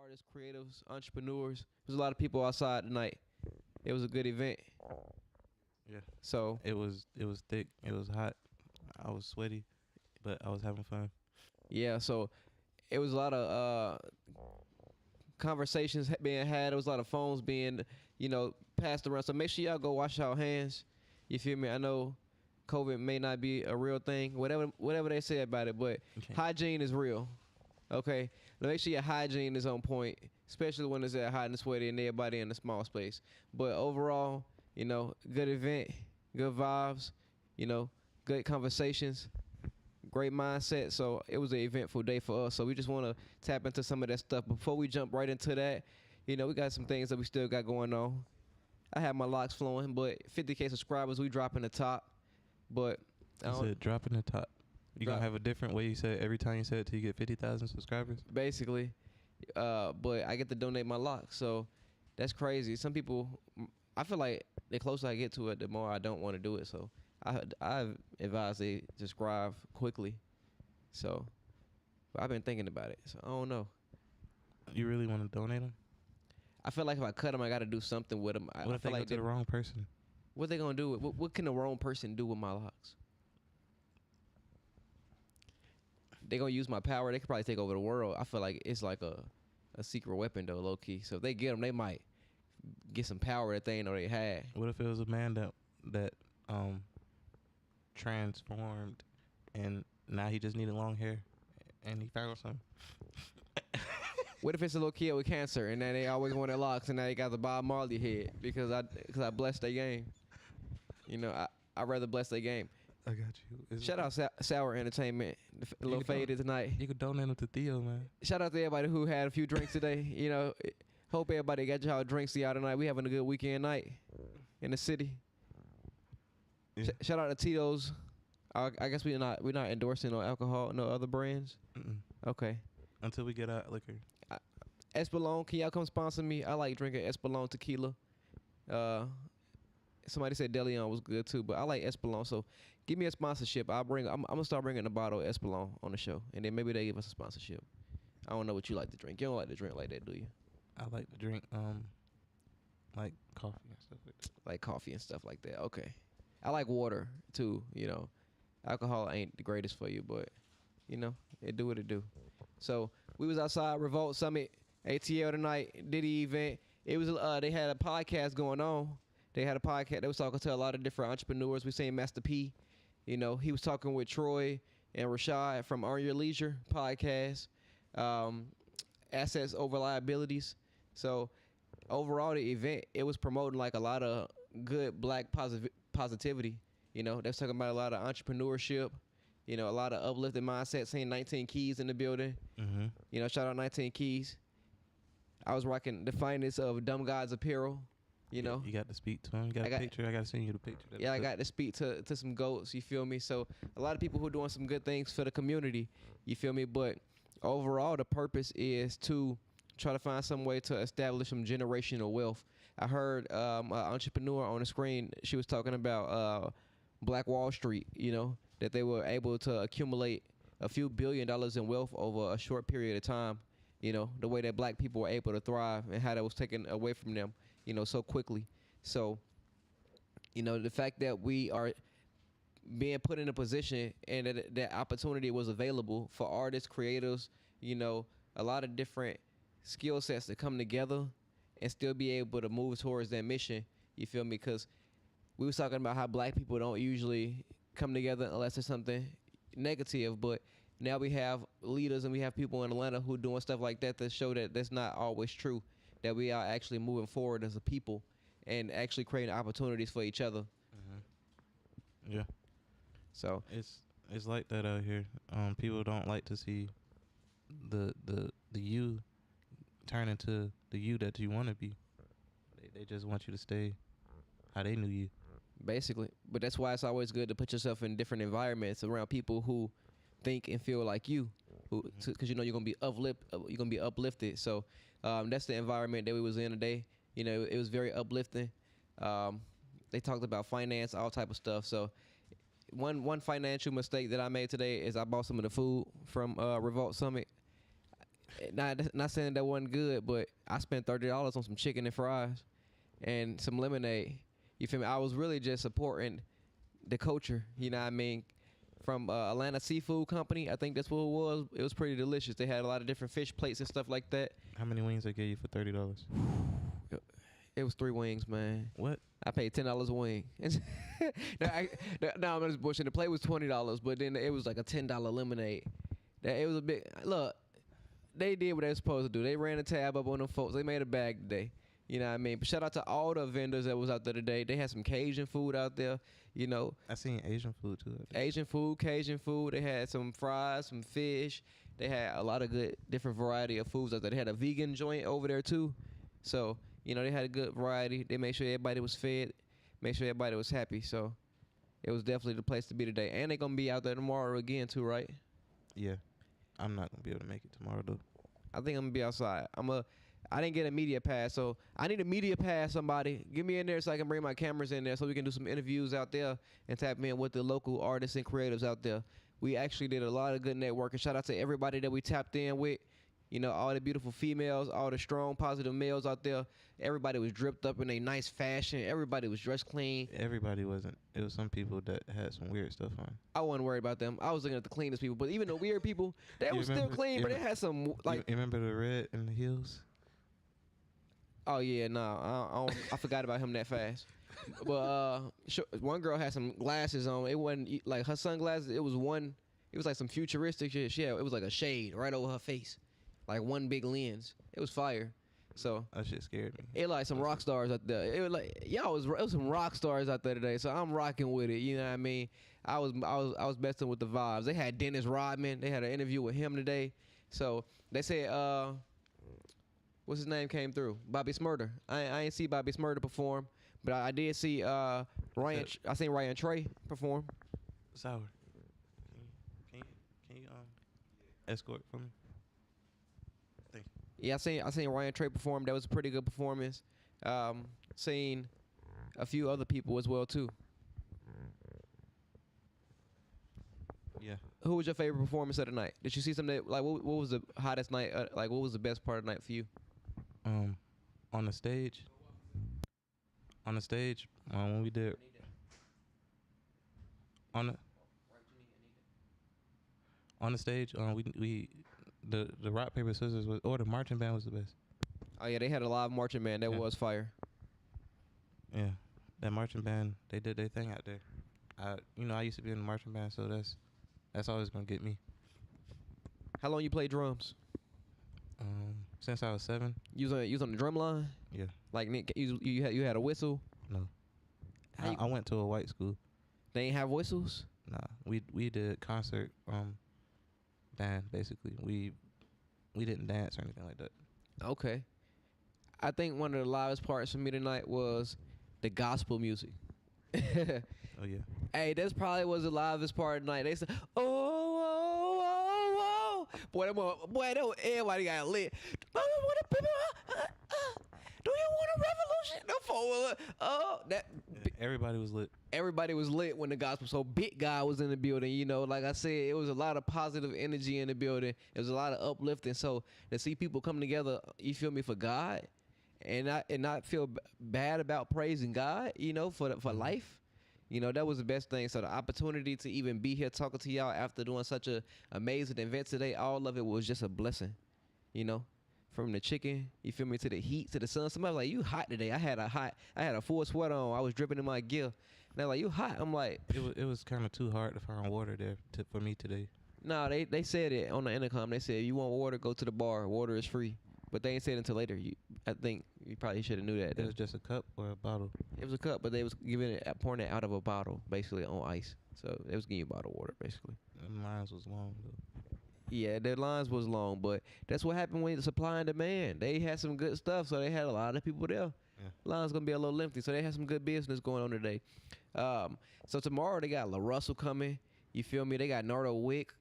artists, creatives, entrepreneurs. There's a lot of people outside tonight. It was a good event. Yeah. So it was thick. It was hot. I was sweaty, but I was having fun. yeah, so it was a lot of conversations being had. There was a lot of phones being, passed around. So make sure y'all go wash your hands. You feel me? I know COVID may not be a real thing, whatever they say about it, but hygiene is real. Okay, now make sure your hygiene is on point, especially when it's at hot and sweaty and everybody in a small space. But overall, good event, good vibes, good conversations, great mindset. So it was an eventful day for us. So we just want to tap into some of that stuff. Before we jump right into that, we got some things that we still got going on. I have my locks flowing, but 50K subscribers, we dropping the top. But I said dropping the top. You gonna have a different way you say it every time you say it till you get 50,000 subscribers? Basically. But I get to donate my locks, so that's crazy. Some people, I feel like the closer I get to it, the more I don't want to do it. So I advise they subscribe quickly. So but I've been thinking about it. So I don't know. You really want to donate them? I feel like if I cut them, I got to do something with them. What if they go to the wrong person? What they gonna do? What can the wrong person do with my locks? They gonna use my power. They could probably take over the world. I feel like it's like a secret weapon though, low key. So if they get them, they might get some power that they didn't know they had. What if it was a man that transformed and now he just needed long hair and he found something? What if it's a little kid with cancer and then they always want their locks and now they got the Bob Marley head because I blessed their game. I'd rather bless their game. I got you. Shout out Sour Entertainment. A little faded tonight. You could donate them to Theo, man. Shout out to everybody who had a few drinks today. Hope everybody got y'all drinks y'all tonight. We having a good weekend night in the city. Yeah. Shout out to Tito's. I guess we're not endorsing no alcohol, no other brands. Mm-mm. Okay. Until we get out liquor. Espolón, can y'all come sponsor me? I like drinking Espolón tequila. Somebody said DeLeon was good too, but I like Espolón. So give me a sponsorship. I'm gonna start bringing a bottle of Espolón on the show, and then maybe they give us a sponsorship. I don't know what you like to drink. You don't like to drink like that, do you? I like to drink like coffee and stuff like that. Like coffee and stuff like that. Okay. I like water too. Alcohol ain't the greatest for you, but it do what it do. So we was outside Revolt Summit, ATL tonight, Diddy event. It was they had a podcast going on. They had a podcast. They was talking to a lot of different entrepreneurs. We seen Master P. He was talking with Troy and Rashad from Earn Your Leisure podcast. Assets over liabilities. So overall, the event, it was promoting like a lot of good black positivity. They was talking about a lot of entrepreneurship. A lot of uplifting mindset. Seeing 19 Keys in the building. Mm-hmm. Shout out 19 Keys. I was rocking the finest of Dumb God's apparel. You got to speak to him. You got a picture. I got to send you the picture. Yeah, I got to speak to some goats. You feel me? So a lot of people who are doing some good things for the community. You feel me? But overall, the purpose is to try to find some way to establish some generational wealth. I heard an entrepreneur on the screen. She was talking about Black Wall Street. That they were able to accumulate a few $1 billion in wealth over a short period of time. The way that black people were able to thrive and how that was taken away from them, so quickly. So, the fact that we are being put in a position and that opportunity was available for artists, creators, a lot of different skill sets to come together and still be able to move towards that mission. You feel me? Because we was talking about how black people don't usually come together unless there's something negative, but now we have leaders and we have people in Atlanta who doing stuff like that to show that that's not always true, that we are actually moving forward as a people and actually creating opportunities for each other. Mm-hmm. Yeah. So it's like that out here. People don't like to see the you turn into the you that you want to be. They just want you to stay how they knew you. Basically. But that's why it's always good to put yourself in different environments around people who think and feel like you, because you're gonna be uplifted. So that's the environment that we was in today. It was very uplifting. They talked about finance, all type of stuff. So one financial mistake that I made today is I bought some of the food from Revolt Summit. not saying that wasn't good, but I spent $30 on some chicken and fries and some lemonade. You feel me? I was really just supporting the culture. You know what I mean? From Atlanta Seafood Company, I think that's what it was. It was pretty delicious. They had a lot of different fish plates and stuff like that. How many wings they gave you for $30? It was 3 wings, man. What? I paid $10 a wing. No, I'm just bullshitting. The plate was $20, but then it was like a $10 lemonade. That it was a big look. They did what they were supposed to do. They ran a tab up on them folks. They made a bag today. You know what I mean? But shout out to all the vendors that was out there today. They had some Cajun food out there. You know, I seen Asian food too. Asian food, Cajun food. They had some fries, some fish. They had a lot of good different variety of foods out there. They had a vegan joint over there too. So, you know, they had a good variety. They made sure everybody was fed, made sure everybody was happy. So it was definitely the place to be today. And they're going to be out there tomorrow again too, right? Yeah. I'm not going to be able to make it tomorrow though. I think I'm going to be outside. I didn't get a media pass, so I need a media pass, somebody. Get me in there so I can bring my cameras in there so we can do some interviews out there and tap in with the local artists and creatives out there. We actually did a lot of good networking. Shout out to everybody that we tapped in with. You know, all the beautiful females, all the strong, positive males out there. Everybody was dripped up in a nice fashion. Everybody was dressed clean. Everybody wasn't. It was some people that had some weird stuff on. I wasn't worried about them. I was looking at the cleanest people. But even the weird people, they were still clean, but they had some, like... You remember the red in the heels? Oh yeah, no, I forgot about him that fast. But one girl had some glasses on. It wasn't like her sunglasses. It was like some futuristic shit. It was like a shade right over her face, like one big lens. It was fire. So that shit scared me. It like some rock stars out there. It was like it was some rock stars out there today. So I'm rocking with it. You know what I mean? I was messing with the vibes. They had Dennis Rodman. They had an interview with him today. So they said what's his name came through? Bobby Smurder. I ain't see Bobby Smurder perform, but I did see Ryan. I seen Ryan Trey perform. Sour. Can you escort for me? Thank you. Yeah, I seen Ryan Trey perform. That was a pretty good performance. Seen a few other people as well too. Yeah. Who was your favorite performance of the night? Did you see something that, like what was the hottest night? Like what was the best part of the night for you? On the stage, when we did on the stage, we the rock paper scissors was, or the marching band was the best. Oh yeah, they had a live marching band. That was fire. Yeah, that marching band, they did their thing out there. I used to be in the marching band, so that's always gonna get me. How long you played drums? Since I was 7. You was on the drum line? Yeah. Like Nick, you had a whistle? No. I went to a white school. They ain't have whistles? Nah. We did concert band basically. We didn't dance or anything like that. Okay. I think one of the loudest parts for me tonight was the gospel music. Oh yeah. Hey, that's probably was the loudest part of the night. They said, boy, everybody got lit. Do you want a revolution? Everybody was lit. Everybody was lit when the gospel. So Big Guy was in the building. You know, like I said, it was a lot of positive energy in the building. It was a lot of uplifting. So to see people come together, you feel me, for God, and not feel bad about praising God, you know, for life. You know, that was the best thing. So the opportunity to even be here talking to y'all after doing such a amazing event today, all of it was just a blessing. You know, from the chicken, you feel me, to the heat, to the sun. Somebody was like, you hot today. I had a full sweat on. I was dripping in my gear. And they're like, you hot. I'm like, it was kind of too hard to find water there for me today. No, they said it on the intercom. They said, if you want water, go to the bar. Water is free. But they ain't said it until later. I think you probably should have knew that. It was just a cup or a bottle? It was a cup, but they was pouring it out of a bottle, basically on ice. So they was giving you bottled water, basically. The lines was long, though. Yeah, their lines was long, but that's what happened when the supply and demand. They had some good stuff, so they had a lot of people there. Yeah. Line's gonna be a little lengthy, so they had some good business going on today. So tomorrow they got La Russell coming. You feel me? They got Nardo Wick.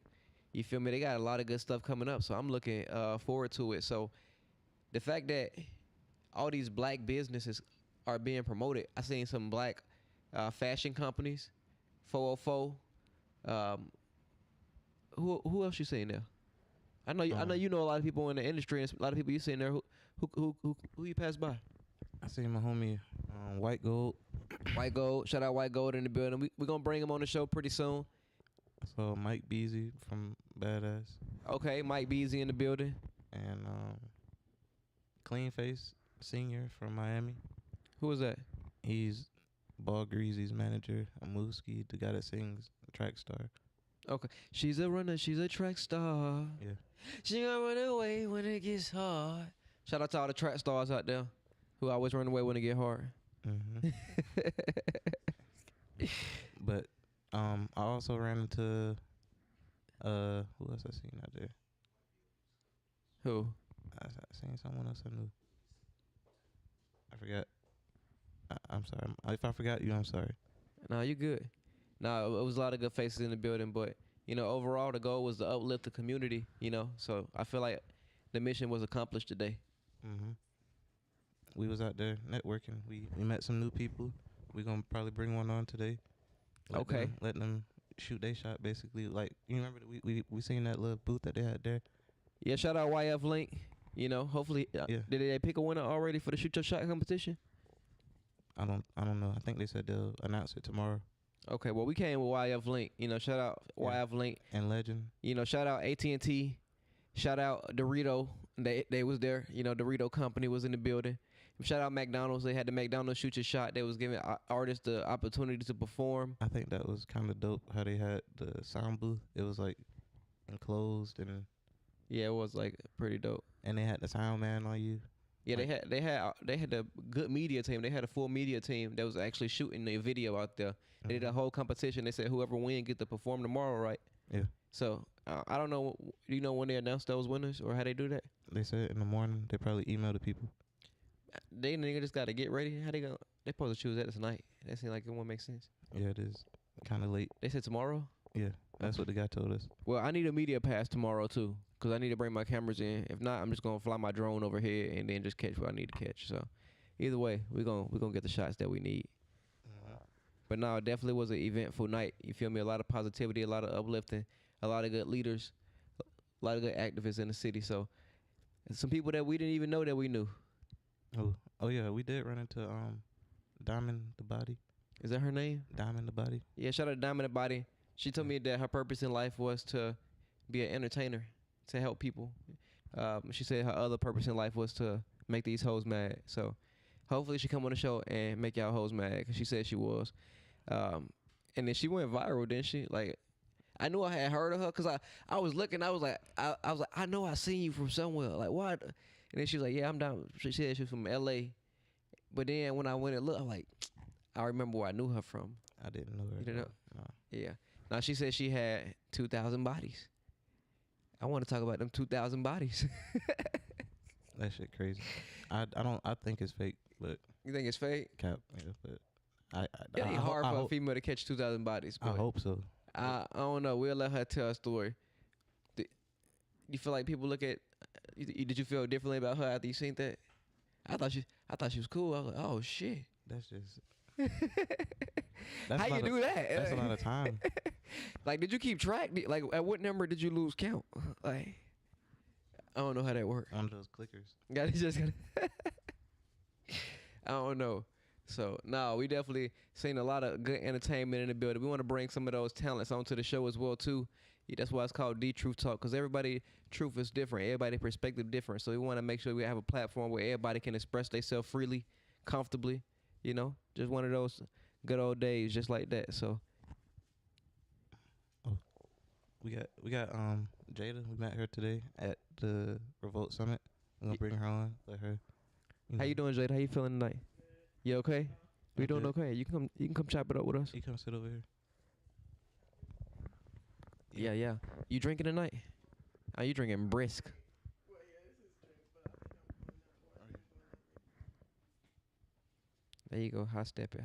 You feel me? They got a lot of good stuff coming up, so I'm looking forward to it. So the fact that all these black businesses are being promoted, I seen some black fashion companies, 404. Who else you seen there? I know you know a lot of people in the industry, and a lot of people you see in there who you pass by. I see my homie, White Gold. White Gold, shout out White Gold in the building. We gonna bring him on the show pretty soon. So Mike Beasy from Badass. Okay, Mike Beasy in the building. And Clean Face Senior from Miami. Who is that? He's Ball Greasy's manager. Amuski, the guy that sings Track Star. Okay, she's a runner, she's a track star. Yeah. She gonna run away when it gets hard. Shout out to all the track stars out there who always run away when it get hard. Mm-hmm. But I also ran into who else I seen out there? Who? I seen someone else I knew. I forgot. I'm sorry. If I forgot you, I'm sorry. Nah, you good. Nah, it was a lot of good faces in the building, but you know, overall the goal was to uplift the community. You know, so I feel like the mission was accomplished today. Mm-hmm. We was out there networking. We met some new people. We gonna probably bring one on today. Let them shoot their shot basically. Like, you remember that we seen that little booth that they had there? Yeah, shout out YF Link. You know, hopefully, Yeah. Did they pick a winner already for the shoot your shot competition? I don't know. I think they said they'll announce it tomorrow. Okay, well we came with YF Link. You know, shout out YF Link and Legend. You know, shout out AT&T. Shout out Dorito. They was there. You know, Dorito company was in the building. Shout out McDonald's. They had the McDonald's shoot your shot. They was giving artists the opportunity to perform. I think that was kind of dope how they had the sound booth. It was like enclosed and yeah, it was like pretty dope. And they had the sound man on you. Yeah, like, they had a good media team. They had a full media team that was actually shooting the video out there. They did a whole competition. They said whoever win get to perform tomorrow, right? Yeah. So I don't know. Do you know when they announced those winners or how they do that? They said in the morning. They probably email the people. They nigga just gotta get ready. How they gonna? They supposed to choose that tonight. That seems like it won't make sense. Yeah, it is kind of late. They said tomorrow. Yeah, that's what the guy told us. Well, I need a media pass tomorrow too, cause I need to bring my cameras in. If not, I'm just gonna fly my drone over here and then just catch what I need to catch. So, either way, we gonna get the shots that we need. But no, it definitely was an eventful night. You feel me? A lot of positivity, a lot of uplifting, a lot of good leaders, a lot of good activists in the city. So, some people that we didn't even know that we knew. Oh yeah, we did run into Diamond the Body. Is that her name? Diamond the Body. Yeah, shout out to Diamond the Body. She told me that her purpose in life was to be an entertainer, to help people. She said her other purpose in life was to make these hoes mad. So hopefully she come on the show and make y'all hoes mad, because she said she was. And then she went viral, didn't she? Like, I knew I had heard of her, because I was looking. I was like, I know I seen you from somewhere. Like, what? And then she was like, yeah, I'm down. She said she was from L.A. But then when I went and looked, I'm like, I remember where I knew her from. I didn't know her. You didn't know? No. Yeah. Now she said she had 2,000 bodies. I want to talk about them 2,000 bodies. That shit crazy. I think it's fake, but You think it's fake? cap. Yeah, but It'd be hard for a female to catch 2,000 bodies. I hope so. I don't know. We'll let her tell a story. You feel like people look at? Did you feel differently about her after you seen that? I thought she was cool. I was like, oh shit. That's just. How you do that? That's a lot of time. Like, did you keep track? Like, at what number did you lose count? Like, I don't know how that works. On those clickers. Got it, just got. I don't know. So no, we definitely seen a lot of good entertainment in the building. We want to bring some of those talents onto the show as well too. Yeah, that's why it's called DeeTruthTalk, because everybody truth is different. Everybody perspective different. So we want to make sure we have a platform where everybody can express themselves freely, comfortably. You know, just one of those good old days, just like that. So we got Jada. We met her today at the Revolt Summit. We're gonna bring her on. Let her. How you doing, Jada? How you feeling tonight? You okay? We doing okay? You can come chop it up with us. You come sit over here. Yeah. You drinking tonight? Are you drinking brisk? There you go. Hot step it.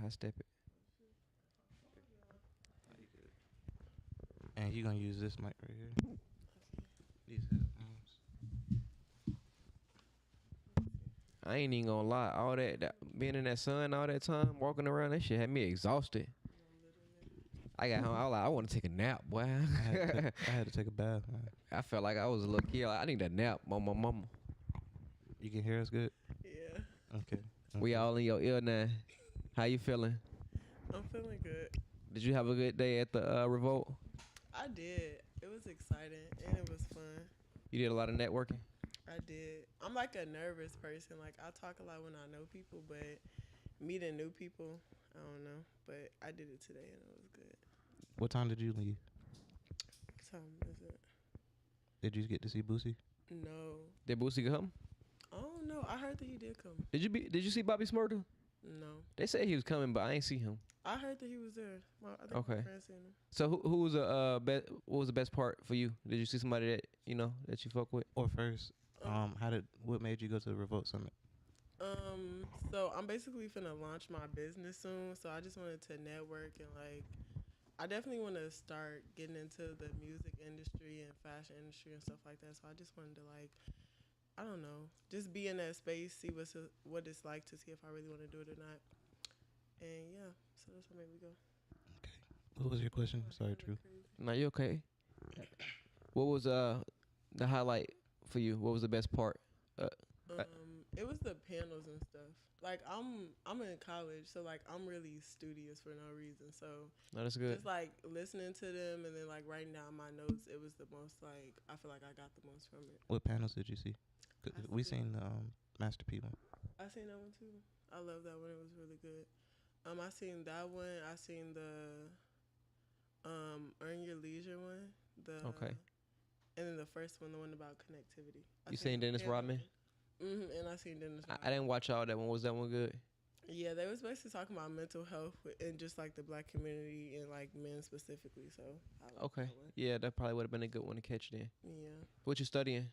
And you gonna use this mic right here. These headphones. I ain't even gonna lie. All that being in that sun all that time, walking around, that shit had me exhausted. I got home. I was like, I want to take a nap, boy. I had to take a bath, man. I felt like I was a little kid. Like, I need that nap, mama. You can hear us good? Yeah. Okay. We all in your ear now. How you feeling? I'm feeling good. Did you have a good day at the Revolt? I did. It was exciting and it was fun. You did a lot of networking? I did. I'm like a nervous person. Like I talk a lot when I know people, but meeting new people, I don't know. But I did it today and it was good. What time did you leave? What time is it? Did you get to see Boosie? No. Did Boosie come? I don't know. I heard that he did come. Did you see Bobby Smurda? No. They said he was coming, but I ain't see him. I heard that he was there. I think Okay. my friend seen him. So who was what was the best part for you? Did you see somebody that that you fuck with? Or first, what made you go to the Revolt Summit? So I'm basically finna launch my business soon. So I just wanted to network and like, I definitely want to start getting into the music industry and fashion industry and stuff like that. So I just wanted to like, I don't know, just be in that space, see what it's like to see if I really want to do it or not. And yeah, so that's what made me go. Okay. What was your question? Sorry, True. No, you okay? What was the highlight for you? What was the best part? It was the panels and stuff. Like I'm in college, so like I'm really studious for no reason. So No, that's good. just like listening to them and then like writing down my notes, it was the most like I feel like I got the most from it. What panels did you see? 'Cause we seen the Master P one. I seen that one too. I love that one. It was really good. I seen that one. I seen the Earn Your Leisure one. Okay. And then the first one, the one about connectivity. You seen Dennis Rodman? And I seen Dennis Rodman. I didn't watch all that one. Was that one good? Yeah, they was basically talking about mental health and just like the black community and like men specifically. So I liked Okay. that one. Yeah, that probably would have been a good one to catch then. Yeah. What you studying?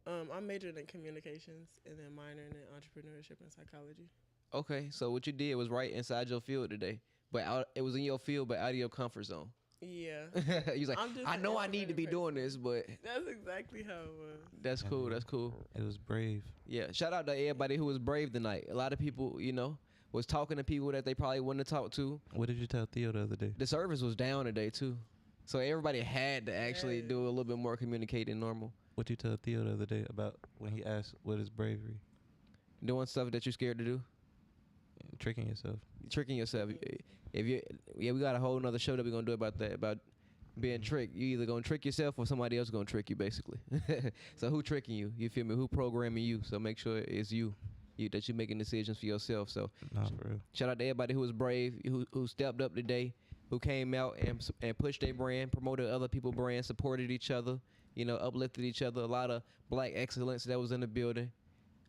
I majored in communications and then minored in entrepreneurship and psychology. Okay, so what you did was right inside your field today, but it was in your field, but out of your comfort zone. Yeah. You was like, I'm just I an know I need to be introverted doing this, but That's exactly how it was. that's cool. That's cool. It was brave. Yeah, shout out to everybody who was brave tonight. A lot of people, was talking to people that they probably wouldn't have talked to. What did you tell Theo the other day? The service was down today too, so everybody had to actually do a little bit more communicating normal. What you tell Theo the other day about when he asked what is bravery? Doing stuff that you're scared to do. Tricking yourself. Tricking yourself. We got a whole nother show that we're gonna do about that, about being tricked. You either gonna trick yourself or somebody else gonna trick you, basically. So who tricking you? You feel me? Who programming you? So make sure it's you that you're making decisions for yourself. So Nah, for real. shout out to everybody who was brave, who stepped up today, who came out and pushed their brand, promoted other people's brand, supported each other, uplifted each other. A lot of black excellence that was in the building,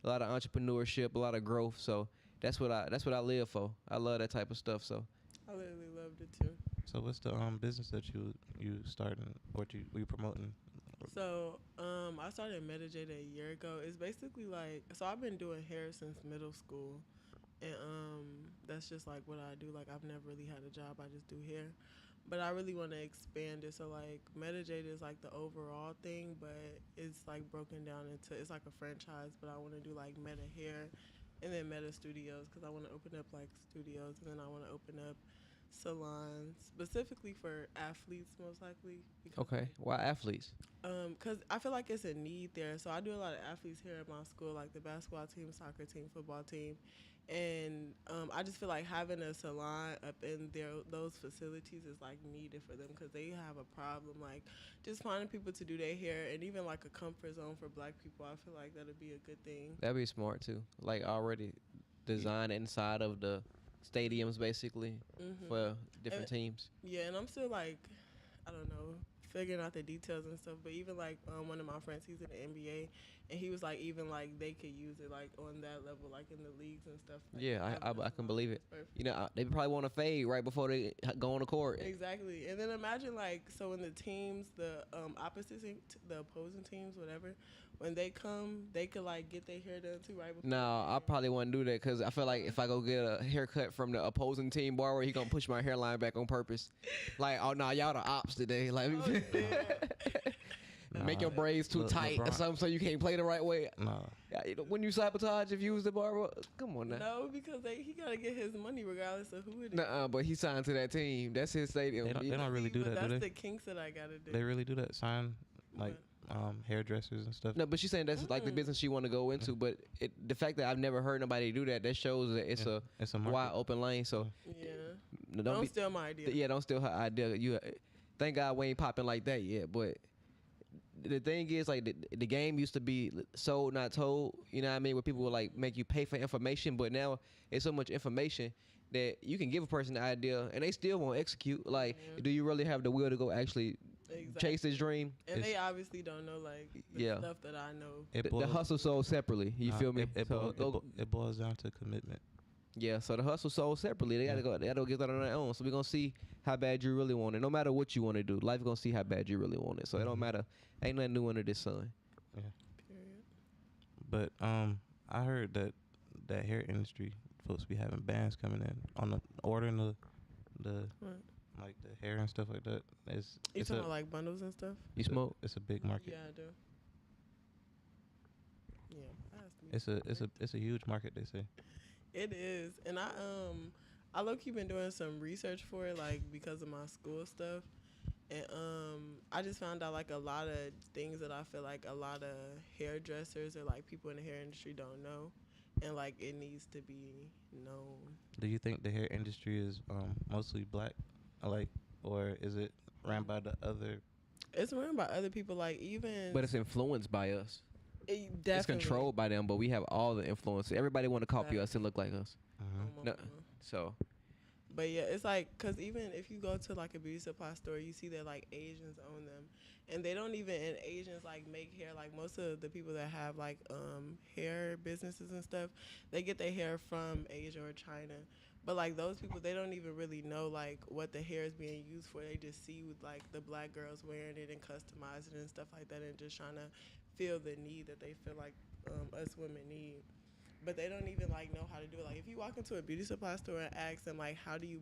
a lot of entrepreneurship, a lot of growth. So that's what I live for. I love that type of stuff. So I literally loved it too. So what's the business that you starting or you promoting? So I started MetaJada a year ago. It's basically like, so I've been doing hair since middle school, and that's just like what I do. Like I've never really had a job. I just do hair, but I really want to expand it. So like MetaJada is like the overall thing, but it's like broken down into, it's like a franchise. But I want to do like Meta Hair, and then Meta Studios, because I want to open up like studios, and then I want to open up salons specifically for athletes, most likely. okay, why athletes? Because I feel like it's a need there. So I do a lot of athletes here at my school, like the basketball team, soccer team, football team. And I just feel like having a salon up in those facilities is like needed for them, because they have a problem like just finding people to do their hair, and even like a comfort zone for black people. I feel like that'd be a good thing. That'd be smart too. Like already design inside of the stadiums basically for different teams. Yeah, and I'm still like, I don't know, figuring out the details and stuff. But even like one of my friends, he's in the NBA, and he was like, even like they could use it like on that level, like in the leagues and stuff. Like, Yeah, I can believe it. Perfect. They probably want to fade right before they go on the court. Exactly. And then imagine like, so when the teams, the opposite team, the opposing teams, whatever, when they come, they could like get their hair done too right before. No, I probably wouldn't do that, because I feel like if I go get a haircut from the opposing team barber, he gonna push my hairline back on purpose. Like, oh no, y'all the ops today. Like, Oh, yeah. Make your braids too tight or something so you can't play the right way. No. Yeah, you know, when you sabotage, if you was the barber, come on now. No, because he gotta get his money regardless of who it is. Nuh-uh, but he signed to that team. That's his stadium. They don't really do that, do That's they? the kinks that I gotta do. They really do that? Sign like hairdressers and stuff? No, but she's saying that's like the business she want to go into. But the fact that I've never heard nobody do that shows that it's a wide open lane. So yeah, don't steal my idea. Yeah, don't steal her idea. You thank God we ain't popping like that yet. But the thing is, like the game used to be sold not told. You know what I mean? Where people would like make you pay for information, but now it's so much information that you can give a person the idea and they still won't execute. Like, do you really have the will to go actually chase this dream? And they obviously don't know like the stuff that I know. The hustle sold separately. You feel me? It boils down to commitment. Yeah, so the hustle sold separately. They gotta go. They gotta get that on their own. So we're gonna see how bad you really want it. No matter what you want to do, life gonna see how bad you really want it. So it don't matter. Ain't nothing new under the sun. Yeah. Period. But I heard that hair industry folks be having bans coming in on the ordering the like the hair and stuff like that. You talking about like bundles and stuff? You smoke? It's a big market. Yeah, I do. Yeah, it's a huge market, they say. It is, and I low-key been doing some research for it, like because of my school stuff, and I just found out like a lot of things that I feel like a lot of hairdressers or like people in the hair industry don't know, and like it needs to be known. Do you think the hair industry is mostly black, or is it ran by the other? It's run by other people, like even. But it's influenced by us. It's controlled by them, but we have all the influence. Everybody want to copy us and look like us. No, so. But yeah, it's like, cause even if you go to like a beauty supply store, you see that like Asians own them, and they don't even, and Asians like make hair. Like most of the people that have like hair businesses and stuff, they get their hair from Asia or China. But like those people, they don't even really know like what the hair is being used for. They just see with like the black girls wearing it and customize it and stuff like that, and just trying to feel the need that they feel like us women need. But they don't even like know how to do it. Like if you walk into a beauty supply store and ask them like how do you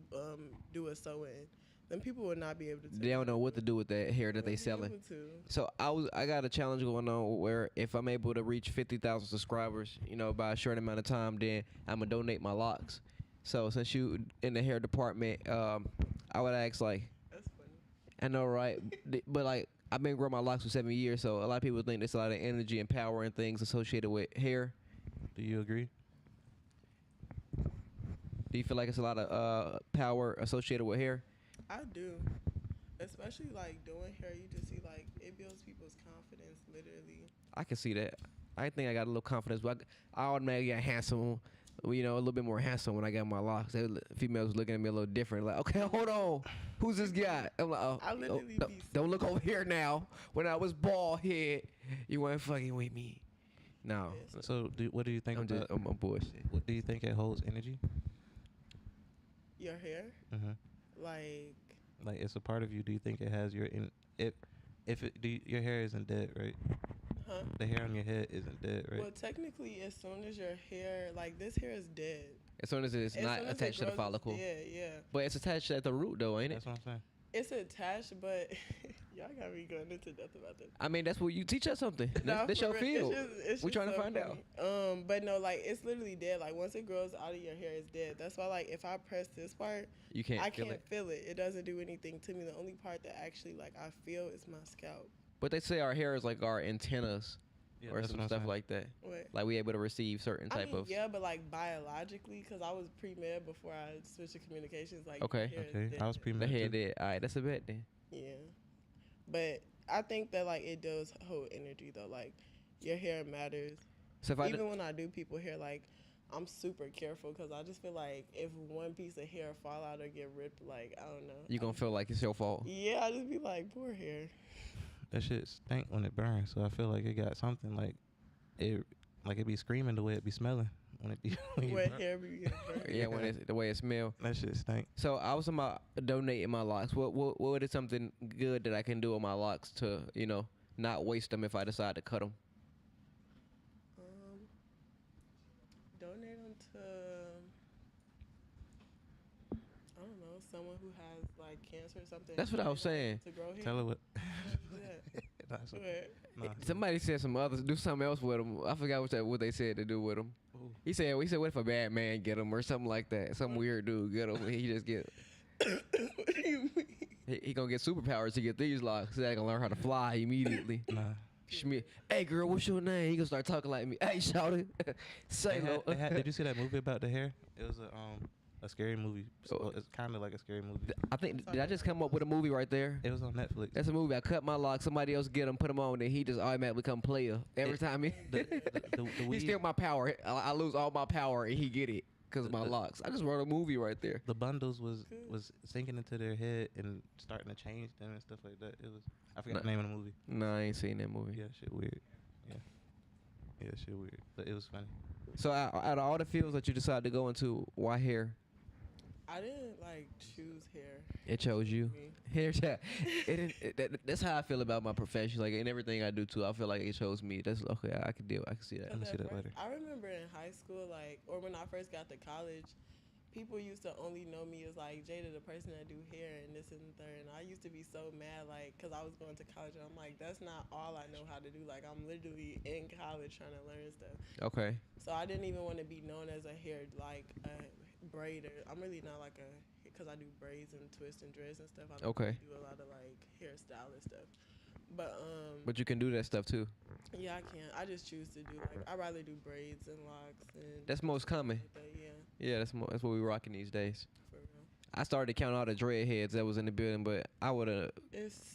do a sew-in, then people would not be able to tell. They don't know what to do with that hair that they selling. So I got a challenge going on where if I'm able to reach 50,000 subscribers, you know, by a short amount of time, then I'm gonna donate my locks. So since you in the hair department, I would ask like. That's funny. I know, right? But like I've been growing my locks for 7 years, so a lot of people think there's a lot of energy and power and things associated with hair. Do you agree? Do you feel like it's a lot of power associated with hair? I do. Especially like doing hair, you just see like it builds people's confidence literally. I can see that. I think I got a little confidence, but I automatically got handsome, you know, a little bit more handsome when I got my locks. Females was looking at me a little different, like, okay, hold on, who's this guy? I'm like, oh, I literally don't look over here now. When I was bald head, you weren't fucking with me. No. So what do you think about? I'm bullshit. What do you think it holds energy? Your hair, like it's a part of you. Do you think it has your your hair isn't dead, right? Huh? The hair on your head isn't dead, right? Well, technically, as soon as your hair, like this hair is dead. As soon as it's not attached to the follicle. Yeah. But it's attached at the root, though, ain't it? That's what I'm saying. It's attached, but y'all got me going into depth about that. I mean, that's what you teach us something. That's your field. We're trying to find out. But no, like it's literally dead. Like once it grows out of your hair, it's dead. That's why, like, if I press this part, I can't feel it. It doesn't do anything to me. The only part that actually like I feel is my scalp. But they say our hair is like our antennas. Yeah, or some stuff like that. What? Like we able to receive certain type of. Yeah, but like biologically, because I was pre-med before I switched to communications. Like okay, I was pre-med. The head did. All right, that's a bet then. Yeah, but I think that like it does hold energy though. Like your hair matters. So if even when I do people hair, like I'm super careful because I just feel like if one piece of hair fall out or get ripped, like I don't know, you gonna feel like it's your fault. Yeah, I just be like poor hair. That shit stink when it burns, so I feel like it got something like it be screaming the way it be smelling when it be. When hair be burning. Yeah, when it's the way it smell. That shit stink. So I was about donating my locks. What is something good that I can do with my locks to not waste them if I decide to cut them? Donate them to I don't know, someone who has like cancer or something. That's what I was saying. To grow hair. Tell her what. Yeah. Nah, so- What? nah. Somebody said some others do something else with him. I forgot what they said to do with him. Ooh. He said what if a bad man get him or something like that. Some weird dude get him. And he just get. What do you mean? He gonna get superpowers to get these locks. So they gonna learn how to fly immediately. Nah. Shmi, hey girl, what's your name? He gonna start talking like me. Hey, shout it. Say no. Did you see that movie about the hair? It was a scary movie. So it's kind of like a scary movie. I think did I just come up with a movie right there? It was on Netflix. That's a movie. I cut my locks. Somebody else get them, put them on, and he just automatically become player every time he. The He weed, steal my power. I lose all my power, and he get it because of my locks. I just wrote a movie right there. the bundles was sinking into their head and starting to change them and stuff like that. It was I forgot the name of the movie. No, I ain't seen that movie. Yeah, shit weird. Yeah, shit weird. But it was funny. So out of all the fields that you decided to go into, why hair? I didn't like choose hair. It chose you. Me. Hair. That's how I feel about my profession. Like in everything I do too, I feel like it chose me. That's okay. I can deal. I can see that. I'm gonna see that First, later. I remember in high school, like, or when I first got to college, people used to only know me as like Jada, the person that do hair and this and the third. And I used to be so mad, like, cause I was going to college and I'm like, that's not all I know how to do. Like, I'm literally in college trying to learn stuff. Okay. So I didn't even want to be known as a hair, like a braider. I'm really not like a, cause I do braids and twists and dreads and stuff. I don't Okay. really do a lot of like hairstyle stuff. But But you can do that stuff too. yeah, I can. I just choose to do like I'd rather do braids and locks and That's most common. like that, yeah, Yeah, that's what we rocking these days. for real. I started to count all the dreadheads that was in the building, but I would have.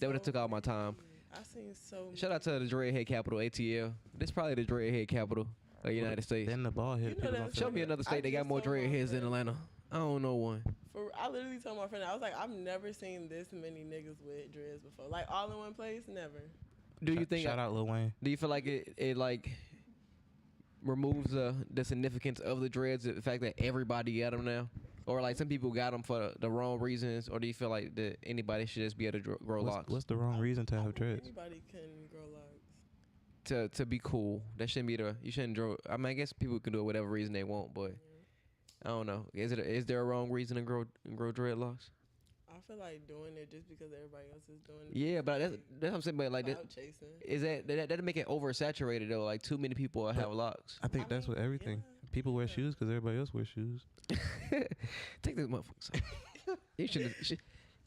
They would've took all my time. I seen so. Shout out to the dreadhead capital, ATL. This probably the dreadhead capital of the United States. Then the ball hit You know people that off. Show me another state that got just more told my dreadheads than friend. Atlanta. I don't know one. I literally told my friend, I was like, I've never seen this many niggas with dreads before. Like all in one place, never. Do you think? Shout out Lil Wayne. Do you feel like it like removes the significance of the dreads, the fact that everybody got them now, or like some people got them for the wrong reasons, or do you feel like that anybody should just be able to grow locks What's the wrong reason to I have think dreads? Anybody can grow locks. to be cool? That shouldn't be you shouldn't draw. I mean, I guess people can do it whatever reason they want, but I don't know. Is there a wrong reason to grow dreadlocks? I feel like doing it just because everybody else is doing it. Yeah, but that's what I'm saying. But like, Clout chasing. is that'll make it oversaturated though? Like too many people have locks. I think I that's mean, with everything. yeah, People wear yeah. shoes because everybody else wears shoes. Take this motherfucker. You should.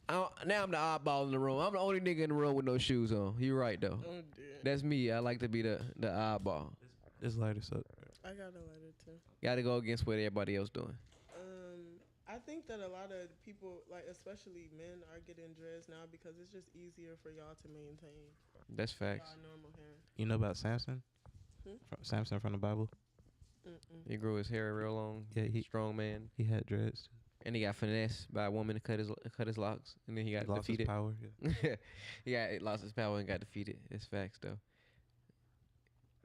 Now I'm the oddball in the room. I'm the only nigga in the room with no shoes on. You're right though. Oh dear. That's me. I like to be the oddball. This lighter suck. I got a letter too. Got to go against what everybody else doing. I think that a lot of people, like especially men, are getting dreads now because it's just easier for y'all to maintain That's facts. y'all normal hair. You know about Samson? Hmm? Samson from the Bible. He grew his hair real long. Yeah, he Strong man, he had dreads. and he got finessed by a woman to cut his locks, and then he got He lost his defeated. power. Yeah. He lost his power and got defeated. It's facts though.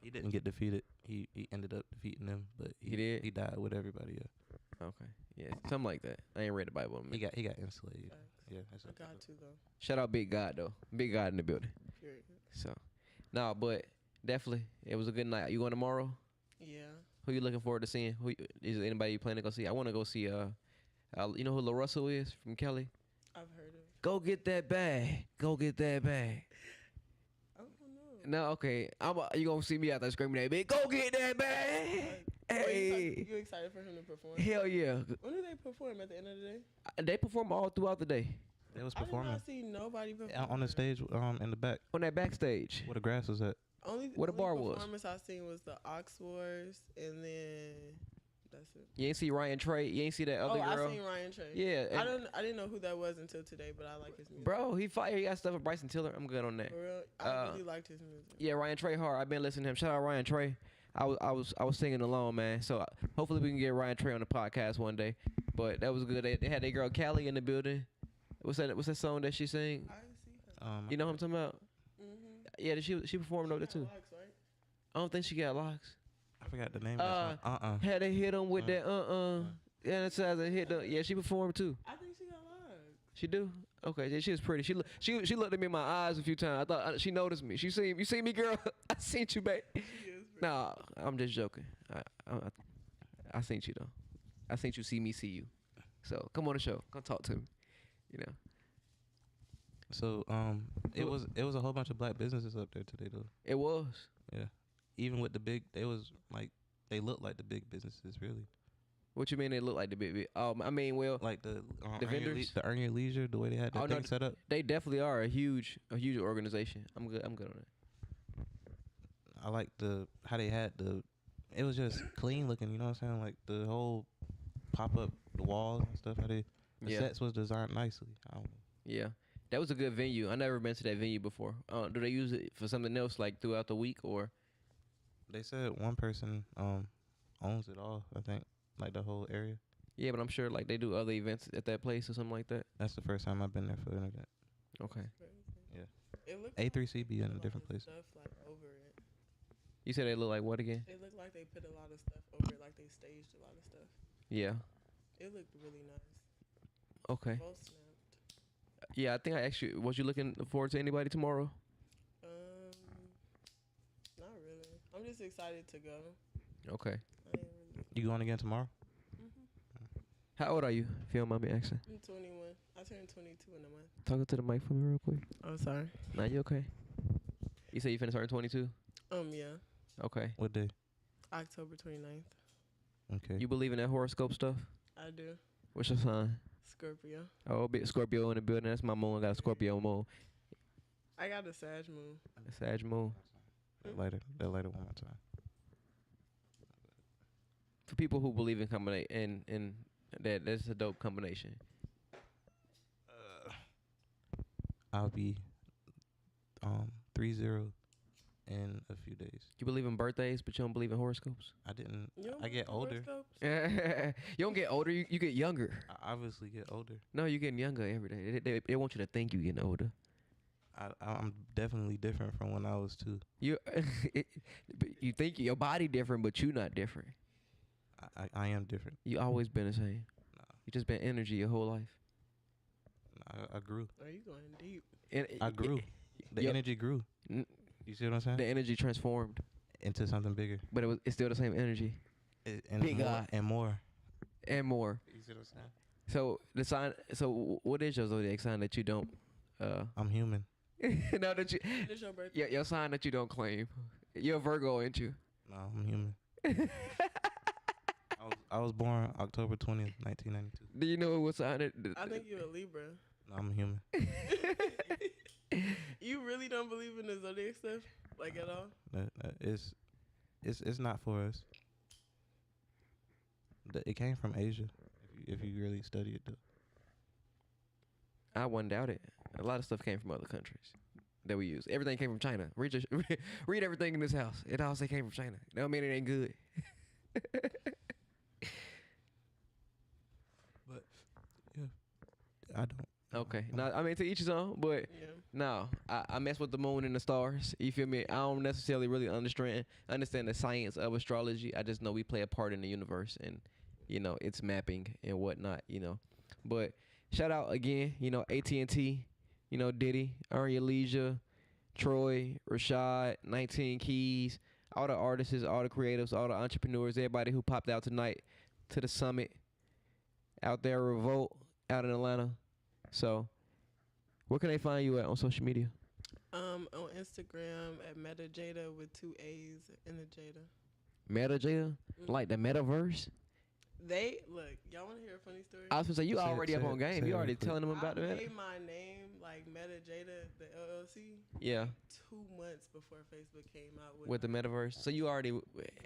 He didn't get defeated. He ended up defeating them, but He did? He died with everybody else. Okay, yeah, something like that. I ain't read the Bible. He got enslaved. Facts. Yeah, that's I what got to though. Shout out Big God though. Big God in the building. Period. So, no, but definitely it was a good night. You going tomorrow? Yeah. Who you looking forward to seeing? Is there anybody you plan to go see? I want to go see. You know who La Russell is from Kelly? I've heard of. Go get that bag. Go get that bag. I don't know. No, okay. You gonna see me out there screaming that big? Go get that bag. Hey. You excited for him to perform? Hell yeah. When do they perform at the end of the day? They perform all throughout the day They was I did performing not see nobody perform. on the stage in the back on that backstage. where the grass was at. Only Where the only bar was. performance I seen was the Ox Wars, and then that's it. You ain't see Ryan Trey. You ain't see that other girl. I seen Ryan Trey. Yeah, I didn't know who that was until today, but I like his music. Bro, he fired. He got stuff with Bryson Tiller. I'm good on that. For real, I really liked his music. Yeah, Ryan Trey hard. I've been listening to him. Shout out Ryan Trey. I was singing along, man. So hopefully we can get Ryan Trey on the podcast one day. But that was good. They had their girl Callie in the building. What's that song that she sing? I see her. You know what I'm talking about? Mm-hmm. Yeah, she performed over there too. Locks, right? I don't think she got locks. I forgot the name. Of that song. Had they hit him with that Yeah, that's how they hit them. Yeah, she performed too. I think she got locks. She do. Okay, yeah, she was pretty. She looked at me in my eyes a few times. I thought she noticed me. You see me, girl? I seen you, babe. She is pretty. Nah, I'm just joking. I seen you though. I seen you see me see you. So come on the show. Come talk to me. You know. So it was a whole bunch of black businesses up there today though. It was. Yeah. Even with the big, they was like they look like the big businesses really. What you mean they look like the big? I mean, well, Like the vendors? the Earn Your Leisure, the way they had the thing set up. they definitely are a huge organization. I'm good on that. I like how they had it was just clean looking, you know what I'm saying? Like the whole pop up the walls and stuff. How the sets was designed nicely. Yeah, that was a good venue. I never been to that venue before. Do they use it for something else like throughout the week or? They said one person owns it all. I think like the whole area. Yeah, but I'm sure like they do other events at that place or something like that. That's the first time I've been there for an event. Okay. Yeah. It looked A3C be in a different place. Stuff like over it. You said they look like what again? It looked like they put a lot of stuff over it, like they staged a lot of stuff. Yeah. It looked really nice. Okay. Both snapped. Yeah, I think I actually was. You looking forward to anybody tomorrow? Not really. I'm just excited to go. Okay. I ain't really. You going again tomorrow? How old are you? If you don't mind me asking. I'm 21. I turned 22 in a month. Talk to the mic for me real quick. Oh, sorry. Nah, you okay? You say you finna start 22? Yeah. Okay. What day? October 29th. Okay. You believe in that horoscope stuff? I do. What's your sign? Scorpio. Oh, big Scorpio in the building. That's my moon. I got a Scorpio moon. I got a Sag moon. A Sag moon. That lighter one more time. For people who believe in combination and that's a dope combination. I'll be 30 in a few days. You believe in birthdays, but you don't believe in horoscopes? I didn't. You don't I get believe older. in horoscopes? You don't get older. You get younger. I obviously get older. No, you're getting younger every day. They want you to think you're getting older. I'm definitely different from when I was 2. You you think your body different, but you not different. I am different. You always been the same. Nah. You just been energy your whole life. I grew. Are you going deep? I grew. The energy grew. N- You see what I'm saying? The energy transformed, Into something bigger. but it's still the same energy And Big more, eye. and more. and more. You see what I'm saying? So the sign. So what is your zodiac sign that you don't? I'm human. No, that you. When is your birthday? Yeah, your sign that you don't claim. You're a Virgo, ain't you? No, I'm human. I was born October 20th, 1992. Do you know what sign it? I think you're a Libra. No, I'm human. You really don't believe in the zodiac stuff, like at all? It's not for us. It came from Asia. If you really study it, though. I wouldn't doubt it. A lot of stuff came from other countries that we use. Everything came from China. Read everything in this house. It all say came from China. That don't mean it ain't good. But yeah, I don't. Okay. No, I mean to each his own, but Yeah. no, I mess with the moon and the stars. You feel me? I don't necessarily really understand the science of astrology. I just know we play a part in the universe and it's mapping and whatnot. But shout out again, AT&T, Diddy, Earn Your Leisure, Troy, Rashad, 19 Keys, all the artists, all the creatives, all the entrepreneurs, everybody who popped out tonight to the summit out there, Revolt out in Atlanta. So, where can they find you at on social media? On Instagram at MetaJada with 2 A's in the Jada. MetaJada? Like the metaverse? They look. Y'all want to hear a funny story? I was gonna say you already up on game. say You it already real quick. telling them about I the made my name like MetaJada, the LLC. Yeah, Like 2 months before Facebook came out with the metaverse. So you already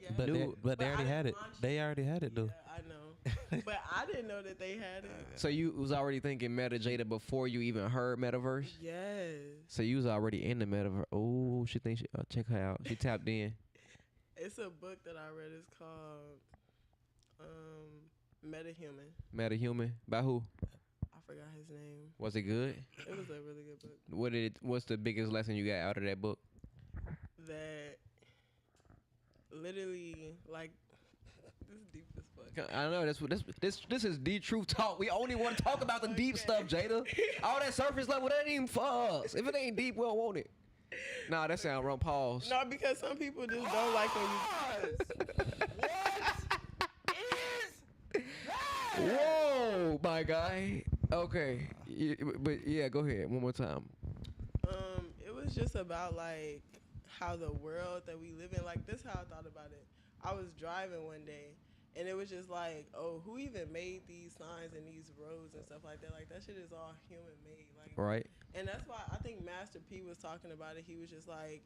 Yeah. But knew. they I already had it. launched They already had it though. Yeah, I know. But I didn't know that they had it. So you was already thinking MetaJada before you even heard metaverse. Yes. So you was already in the metaverse. Oh, she thinks check her out. She tapped in. It's a book that I read. It's called MetaHuman. MetaHuman by who? I forgot his name. Was it good? It was a really good book. What's the biggest lesson you got out of that book? That literally, like, this is deep as fuck. I know this is DeeTruthTalk. We only want to talk about the deep Okay. stuff, Jada. All that surface level, that ain't even for us. If it ain't deep, we don't want it. Nah, that sound wrong. Pause. No, because some people just don't like when you. Whoa, my guy. Okay, but yeah, go ahead one more time. It was just about like how the world that we live in. Like this, how I thought about it. I was driving one day, and it was just like, oh, who even made these signs and these roads and stuff like that? Like that shit is all human made. Like, Right. and that's why I think Master P was talking about it. He was just like,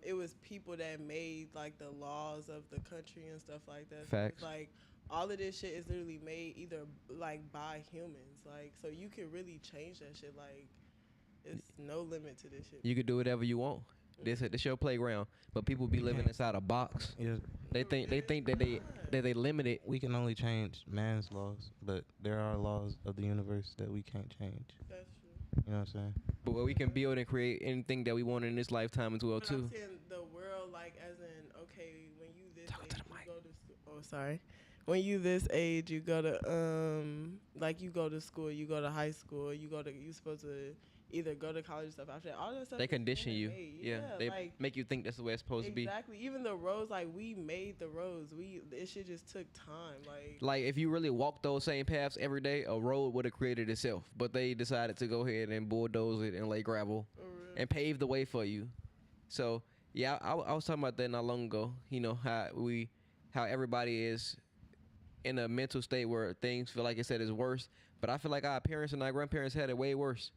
it was people that made like the laws of the country and stuff like that. So Facts. it's like all of this shit is literally made either like by humans. Like so you can really change that shit. Like it's no limit to this shit. You can do whatever you want. This your playground, but people be living inside a box. Yeah, They think that they limited. we can only change man's laws, but there are laws of the universe that we can't change. That's true. You know what I'm saying? But we can build and create anything that we want in this lifetime as well But too. I'm saying the world, like as in, okay, when you this Talk age, to the you mic. go to school. Oh, sorry. When you this age, you go to like you go to school, you go to high school, you supposed to either go to college and stuff after that. All that stuff. They is condition you. human-made. Yeah, they like, make you think that's the way it's supposed to be. exactly. Even the roads, like we made the roads. It shit just took time. Like if you really walk those same paths every day, a road would have created itself. But they decided to go ahead and bulldoze it and lay gravel for real. and pave the way for you. So yeah, I was talking about that not long ago. You know how everybody is in a mental state where things feel like it said is worse. But I feel like our parents and our grandparents had it way worse.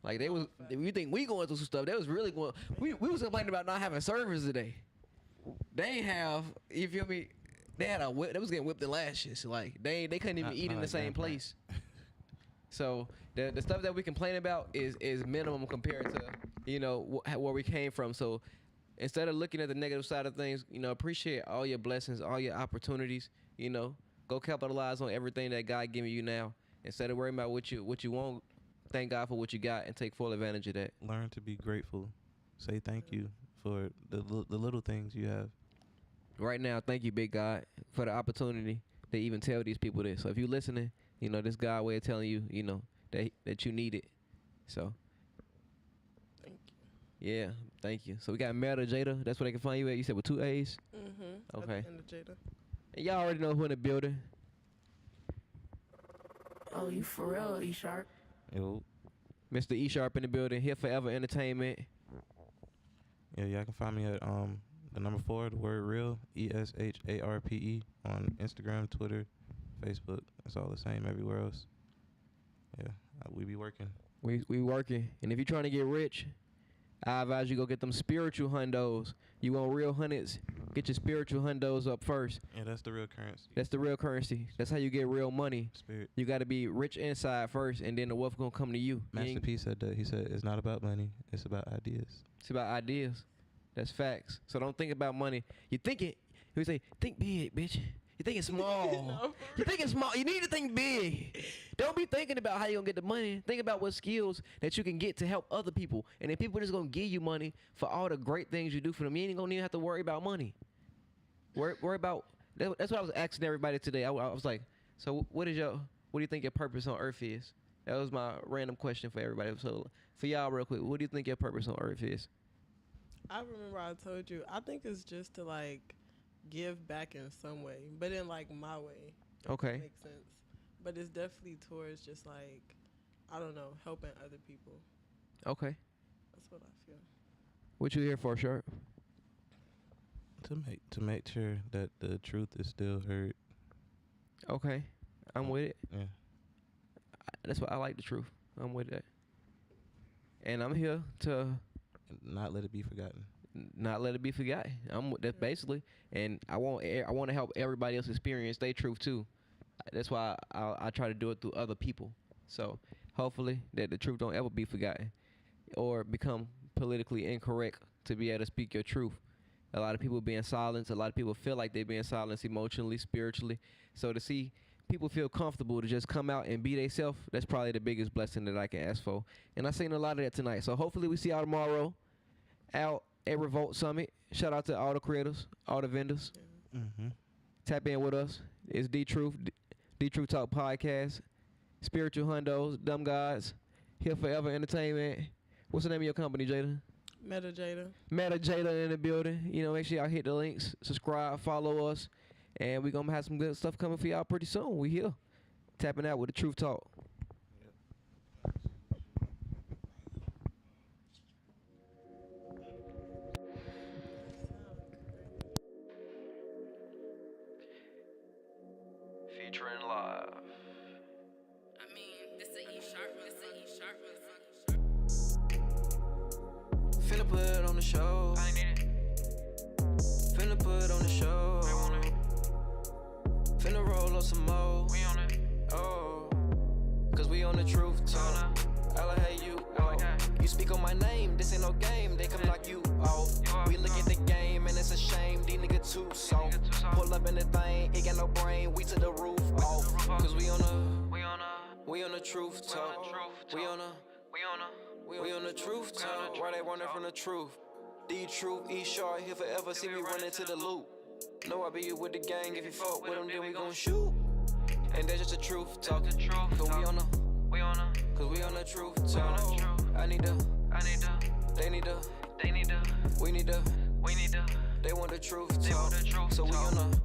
Like they was, you think we going through some stuff? They was really going. We was complaining about not having servers today. They ain't have. You feel me? They had a whip. They was getting whipped in lashes. Like they couldn't even eat in the same place. So the stuff that we complain about is minimum compared to where we came from. So instead of looking at the negative side of things, appreciate all your blessings, all your opportunities. Go capitalize on everything that God giving you now. Instead of worrying about what you want, thank God for what you got and take full advantage of that. Learn to be grateful. Say thank you for the little things you have. Right now, thank you, big God, for the opportunity to even tell these people this. So if you're listening, this God way of telling you, that you need it. So, Thank you. yeah, thank you. So we got MetaJada. That's where they can find you at. You said with 2 A's? Mm-hmm. Okay. Jada. And y'all already know who in the building. Oh, you for real, E-Sharpe? Yo, Mr. E-Sharpe in the building. Here Forever Entertainment. yeah, y'all can find me at the number 4, the word real, ESHARPE on Instagram, Twitter, Facebook. It's all the same everywhere else. Yeah, we be working. We working. And if you're trying to get rich, I advise you go get them spiritual hundos. You want real hundreds, get your spiritual hundos up first. Yeah, that's the real currency. That's the real currency. That's how you get real money. Spirit. You got to be rich inside first, and then the wealth gonna come to you. Master P said that. He said it's not about money. It's about ideas. It's about ideas. That's facts. So don't think about money. You think it. He say, think big, bitch. You thinking small. No. You thinking small. You need to think big. Don't be thinking about how you gonna get the money. Think about what skills that you can get to help other people. And then people just gonna give you money for all the great things you do for them. You ain't gonna even have to worry about money. Worry about. That's what I was asking everybody today. I was like, so what do you think your purpose on earth is? That was my random question for everybody. So for y'all, real quick, what do you think your purpose on earth is? I remember I told you. I think it's just to like give back in some way, but in like my way. Okay. Makes sense. But it's definitely towards just like, I don't know, helping other people. Okay. That's what I feel. What you here for, Sharp? To make sure that the truth is still heard. Okay. I'm with it. Yeah. That's why I like the truth. I'm with that. And I'm here to Not let it be forgotten. not let it be forgotten. That's basically, and I want to help everybody else experience their truth too. That's why I try to do it through other people. So hopefully that the truth don't ever be forgotten or become politically incorrect to be able to speak your truth. A lot of people being silenced. A lot of people feel like they're being silenced emotionally, spiritually. So to see people feel comfortable to just come out and be themselves, that's probably the biggest blessing that I can ask for. And I seen a lot of that tonight. So hopefully we see y'all tomorrow out at Revolt Summit. Shout out to all the creators, all the vendors. Mm-hmm. Tap in with us. It's DeeTruth, DeeTruthTalk podcast. Spiritual Hundos, Dumb Gods, Here Forever Entertainment. What's the name of your company, Jada? MetaJada. MetaJada in the building. Make sure y'all hit the links, subscribe, follow us, and we're going to have some good stuff coming for y'all pretty soon. We here. Tapping out with the Truth Talk. featuring live. I mean, this a E-Sharpe, Finna put it on the show. I need it. Finna put it on the show. We want it. Finna roll up some more. We on it. Oh, cause we on the truth talk. I like how you walk. You speak on my name, this ain't no game. They come knock you off. We look at the game and it's a shame. These niggas too soft. Pull up in the thing, it got no brain. We to the roof off. Cause we on the truth talk. We on the truth talk. Why they running from the truth? DeeTruth, E-Sharpe, here forever. See me running to the loop. Know I be with the gang. If you fuck with them, then we gon' shoot. And that's just the truth talk. Cause we on the truth talk. I need the, they need the, we need the, they want the truth talk. So we on the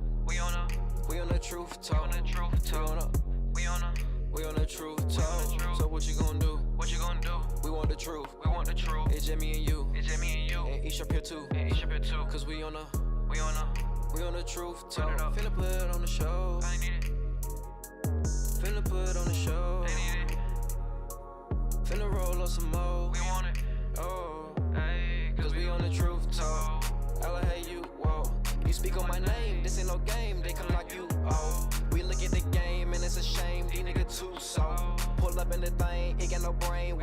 truth talk. We on the truth talk. So what you gonna do? We want the truth. It's just me and you. And E-Sharpe here too. Cause we on the truth talk. Finna put it on the show. I need it. Finna put it on the show. They need it. Finna roll up some more. We want it. Oh, Ay, cause we on the truth talk. I like how you walk. You speak on my name, this ain't no game. They come knock you off. We look at the game and it's a shame. These niggas too soft. Pull up in the thing, it got no brain.